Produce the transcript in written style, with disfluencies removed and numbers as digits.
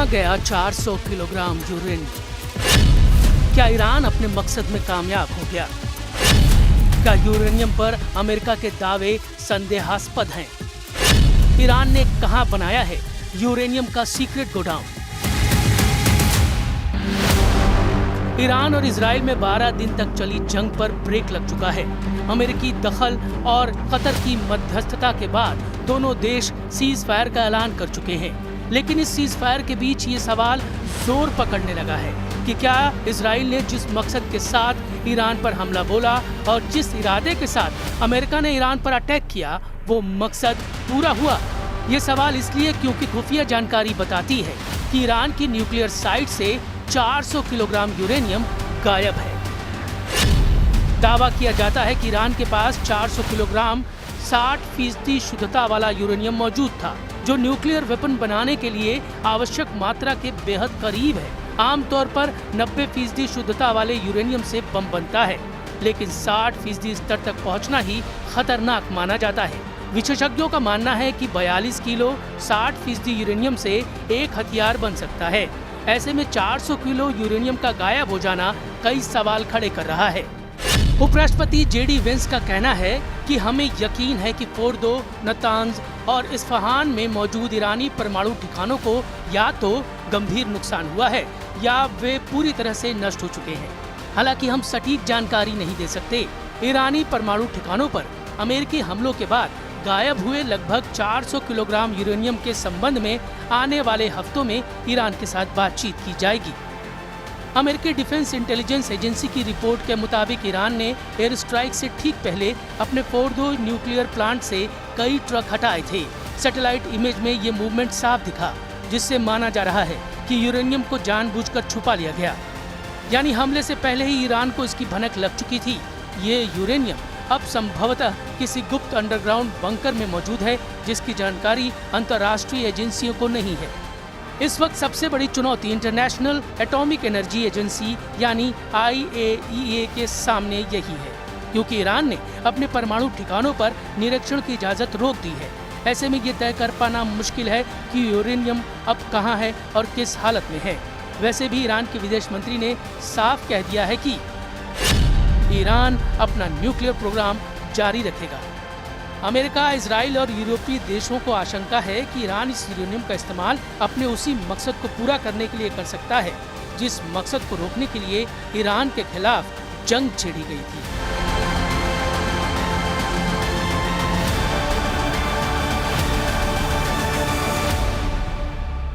गया 400 kilogram uranium. क्या Iran अपने मकसद में कामयाब हो गया? क्या यूरेनियम पर अमेरिका के दावे संदेहास्पद हैं? ईरान ने कहां बनाया है यूरेनियम का सीक्रेट गोडाउन? ईरान और इजराइल में 12 दिन तक चली जंग पर ब्रेक लग चुका है। अमेरिकी दखल और कतर की मध्यस्थता के बाद दोनों देश सीज फायर का ऐलान कर चुके हैं। लेकिन इस सीज फायर के बीच ये सवाल जोर पकड़ने लगा है कि क्या इजराइल ने जिस मकसद के साथ ईरान पर हमला बोला और जिस इरादे के साथ अमेरिका ने ईरान पर अटैक किया, वो मकसद पूरा हुआ? ये सवाल इसलिए क्योंकि खुफिया जानकारी बताती है कि ईरान की न्यूक्लियर साइट से 400 किलोग्राम यूरेनियम गायब है। दावा किया जाता है कि ईरान के पास 400 किलोग्राम 60% शुद्धता वाला यूरेनियम मौजूद था, जो न्यूक्लियर वेपन बनाने के लिए आवश्यक मात्रा के बेहद करीब है। आमतौर पर 90% शुद्धता वाले यूरेनियम से बम बनता है, लेकिन 60% स्तर तक पहुंचना ही खतरनाक माना जाता है। विशेषज्ञों का मानना है कि 42 किलो 60% यूरेनियम से एक हथियार बन सकता है। ऐसे में 400 किलो यूरेनियम का गायब हो जाना कई सवाल खड़े कर रहा है। उपराष्ट्रपति जेडी वेंस का कहना है कि हमें यकीन है कि फोर्दो, नतांज और इस्फहान में मौजूद ईरानी परमाणु ठिकानों को या तो गंभीर नुकसान हुआ है या वे पूरी तरह से नष्ट हो चुके हैं। हालांकि हम सटीक जानकारी नहीं दे सकते। ईरानी परमाणु ठिकानों पर अमेरिकी हमलों के बाद गायब हुए लगभग 400 किलोग्राम यूरेनियम के संबंध में आने वाले हफ्तों में ईरान के साथ बातचीत की जाएगी। अमेरिकी डिफेंस इंटेलिजेंस एजेंसी की रिपोर्ट के मुताबिक ईरान ने एयर स्ट्राइक से ठीक पहले अपने फोर्दो न्यूक्लियर प्लांट से कई ट्रक हटाए थे। सैटेलाइट इमेज में ये मूवमेंट साफ दिखा, जिससे माना जा रहा है कि यूरेनियम को जानबूझकर छुपा लिया गया। यानी हमले से पहले ही ईरान को इसकी भनक लग चुकी थी। ये यूरेनियम अब संभवतः किसी गुप्त अंडरग्राउंड बंकर में मौजूद है, जिसकी जानकारी अंतर्राष्ट्रीय एजेंसियों को नहीं है। इस वक्त सबसे बड़ी चुनौती इंटरनेशनल एटॉमिक एनर्जी एजेंसी यानी IAEA के सामने यही है, क्योंकि ईरान ने अपने परमाणु ठिकानों पर निरीक्षण की इजाजत रोक दी है। ऐसे में ये तय कर पाना मुश्किल है कि यूरेनियम अब कहाँ है और किस हालत में है। वैसे भी ईरान के विदेश मंत्री ने साफ कह दिया है कि ईरान अपना न्यूक्लियर प्रोग्राम जारी रखेगा। अमेरिका, इजराइल और यूरोपीय देशों को आशंका है कि ईरान इस यूरेनियम का इस्तेमाल अपने उसी मकसद को पूरा करने के लिए कर सकता है, जिस मकसद को रोकने के लिए ईरान के खिलाफ जंग छेड़ी गई थी।